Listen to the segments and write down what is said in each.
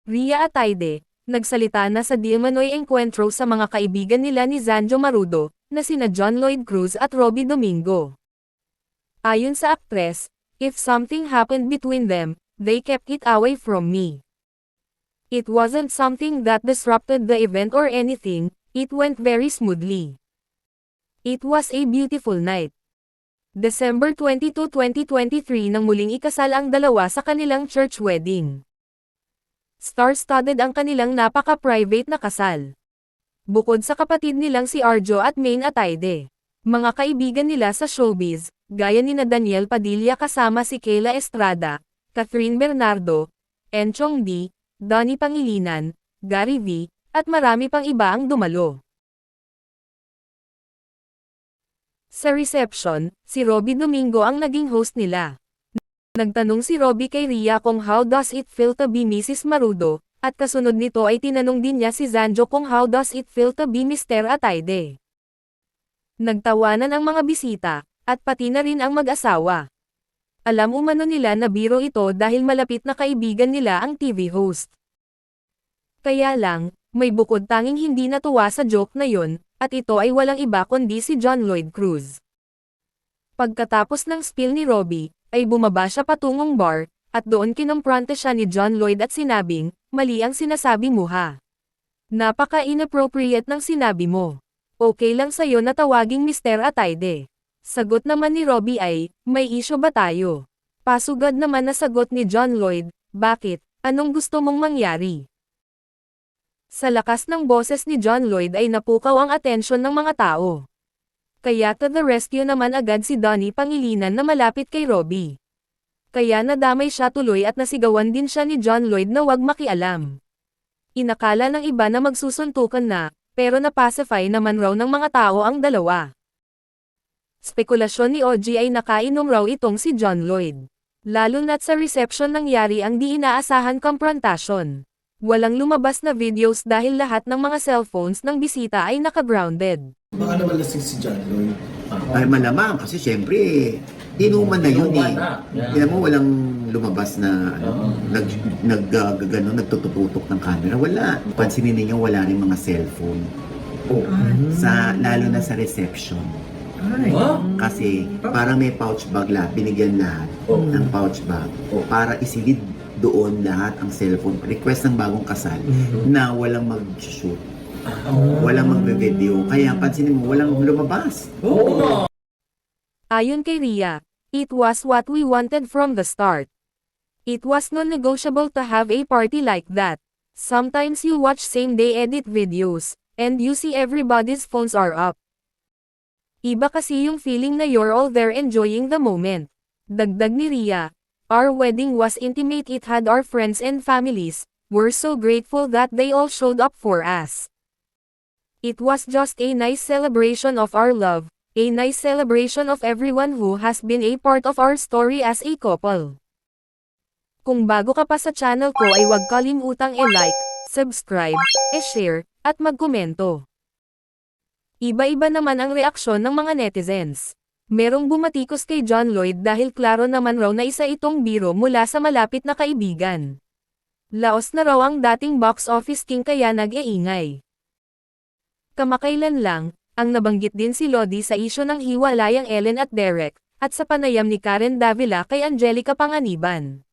Rhea at Aide, nagsalita na sa Di Umano'y Encuentro sa mga kaibigan nila ni Zanjo Marudo, na sina John Lloyd Cruz at Robbie Domingo. Ayon sa aktres, if something happened between them, they kept it away from me. It wasn't something that disrupted the event or anything, it went very smoothly. It was a beautiful night. December 22, 2023 nang muling ikasal ang dalawa sa kanilang church wedding. Star-studded ang kanilang napaka-private na kasal. Bukod sa kapatid nilang si Arjo at Maine at Aide, mga kaibigan nila sa showbiz, gaya nina Daniel Padilla kasama si Kayla Estrada, Catherine Bernardo, Enchong D, Donnie Pangilinan, Gary V, at marami pang iba ang dumalo. Sa reception, si Robbie Domingo ang naging host nila. Nagtanong si Robbie kay Rhea kung how does it feel to be Mrs. Marudo, at kasunod nito ay tinanong din niya si Zanjo kung how does it feel to be Mr. Ataide. Nagtawanan ang mga bisita, at pati na rin ang mag-asawa. Alam umano nila na biro ito dahil malapit na kaibigan nila ang TV host. Kaya lang, may bukod tanging hindi natuwa sa joke na yon, at ito ay walang iba kundi si John Lloyd Cruz. Pagkatapos ng spill ni Robbie, ay bumaba siya patungong bar, at doon kinumpronte siya ni John Lloyd at sinabing, mali ang sinasabi mo ha. Napaka-inappropriate ng sinabi mo. Okay lang sa'yo na tawaging Mr. Ataide. Sagot naman ni Robbie ay, may issue ba tayo? Pasugad naman na sagot ni John Lloyd, bakit? Anong gusto mong mangyari? Sa lakas ng boses ni John Lloyd ay napukaw ang atensyon ng mga tao. Kaya to the rescue naman agad si Donnie Pangilinan na malapit kay Robbie. Kaya nadamay siya tuloy at nasigawan din siya ni John Lloyd na wag makialam. Inakala ng iba na magsusuntukan na, pero napacify naman raw ng mga tao ang dalawa. Spekulasyon ni OG ay nakainom raw itong si John Lloyd. Lalo na't sa reception nangyari ang di inaasahan confrontation. Walang lumabas na videos dahil lahat ng mga cellphones ng bisita ay naka-grounded. Baka naman lasing si John Lloyd. Ay malamang kasi syempre inuman na yun eh. Tingnan mo walang lumabas na nagtututok ng camera. Wala. Pansinin niyo wala rin mga cellphone. Lalo na sa reception. Kasi parang may pouch bag lahat, binigyan lahat ng pouch bag para isilid doon lahat ang cellphone. Request ng bagong kasal na walang mag-shoot. Walang magbe-video. Kaya pansinin mo, walang lumabas. Ayon kay Rhea, it was what we wanted from the start. It was non-negotiable to have a party like that. Sometimes you watch same-day edit videos, and you see everybody's phones are up. Iba kasi yung feeling na you're all there enjoying the moment. Dagdag ni Rhea, our wedding was intimate, it had our friends and families, we're so grateful that they all showed up for us. It was just a nice celebration of our love, a nice celebration of everyone who has been a part of our story as a couple. Kung bago ka pa sa channel ko ay huwag kalimutang i-like, subscribe, i-share, at magkomento. Iba-iba naman ang reaksyon ng mga netizens. Merong bumatikos kay John Lloyd dahil klaro naman raw na isa itong biro mula sa malapit na kaibigan. Laos na raw ang dating box office king kaya nag-iingay. Kamakailan lang, ang nabanggit din si Lodi sa isyu ng hiwalayang Ellen at Derek, at sa panayam ni Karen Davila kay Angelica Panganiban.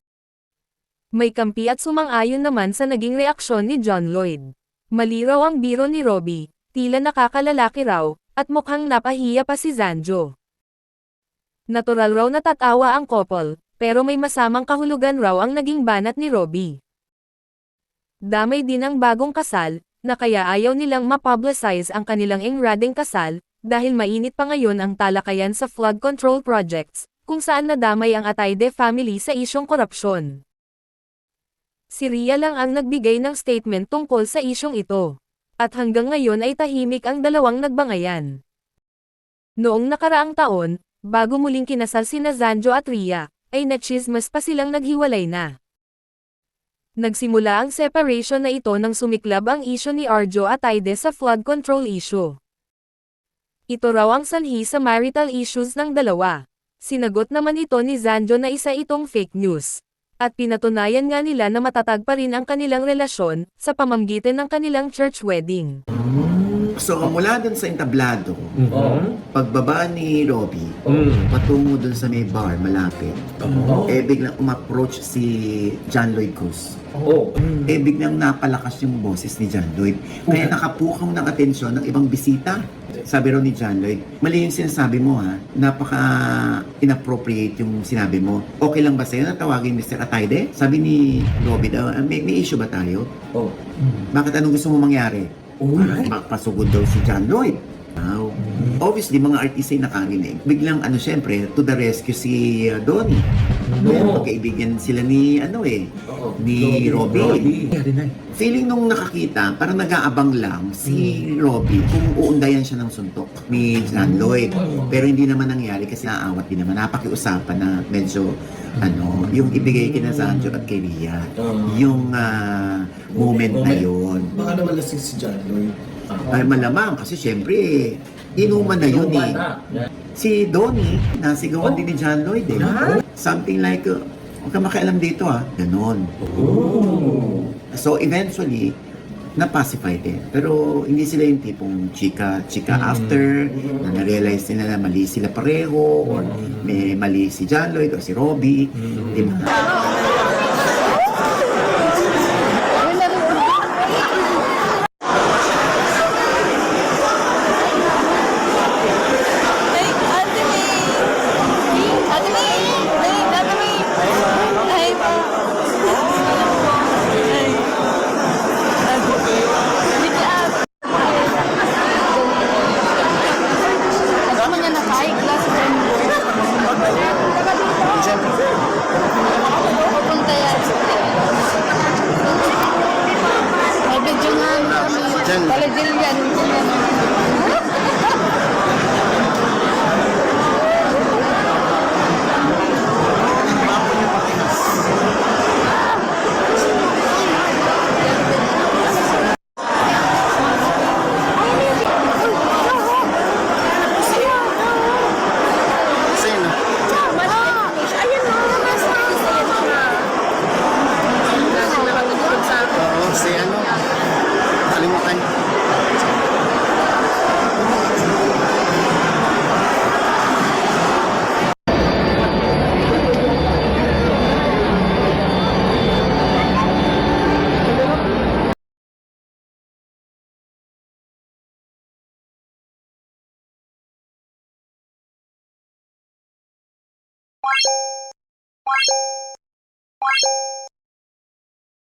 May kampi at sumang-ayon naman sa naging reaksyon ni John Lloyd. Mali raw ang biro ni Robbie, tila nakakalalaki raw, at mukhang napahiya pa si Zanjo. Natural raw natatawa ang couple, pero may masamang kahulugan raw ang naging banat ni Robbie. Damay din ang bagong kasal, na kaya ayaw nilang ma-publicize ang kanilang engrading kasal, dahil mainit pa ngayon ang talakayan sa flood control projects, kung saan nadamay ang Ataide family sa isyong korupsyon. Si Rhea lang ang nagbigay ng statement tungkol sa isyong ito. At hanggang ngayon ay tahimik ang dalawang nagbangayan. Noong nakaraang taon, bago muling kinasal sina Zanjo at Rhea, ay nachismas pa silang naghiwalay na. Nagsimula ang separation na ito nang sumiklab ang isyu ni Arjo at Aide sa flood control issue. Ito raw ang sanhi sa marital issues ng dalawa. Sinagot naman ito ni Zanjo na isa itong fake news. At pinatunayan nga nila na matatag pa rin ang kanilang relasyon sa pamamagitan ng kanilang church wedding. So, mula dun sa entablado, pagbaba ni Robbie, Mm. patungo dun sa may bar, malapit, biglang umapproach si John Lloyd Cruz. Oh. Biglang napalakas yung boses ni John Lloyd. Kaya nakapukaw ng atensyon ng ibang bisita. Sabi raw ni John Lloyd, mali yung sinasabi mo ha, napaka inappropriate yung sinabi mo. Okay lang ba sa'yo na tawagin Mr. Atayde? Sabi ni Robbie daw, may issue ba tayo? Oh. Bakit anong gusto mo mangyari? Magpasugod daw si John Lloyd. Wow. Obviously, mga artista ay nakarinig. Biglang, syempre, to the rescue si Donnie. No. Magkaibigan sila ni, ni Robbie. Feeling nung nakakita, parang nag-aabang lang si Robbie kung uundayan siya ng suntok ni John Lloyd. Pero hindi naman nangyari kasi naawat din naman. Napakiusapan na medyo, yung ibigay kina Sanjo at kay Ria. Yung moment na yun. Baka naman lasing si John Lloyd. Ay malamang kasi syempre, inuman na yun eh. Si Donnie, nasigawan din ni John Lloyd eh. Something like, huwag ka makialam dito ganon. So eventually, na-pacify din. Pero hindi sila yung tipong chika after, na na-realize nila na mali sila pareho, or may mali si John Lloyd o si Robbie. Di ba?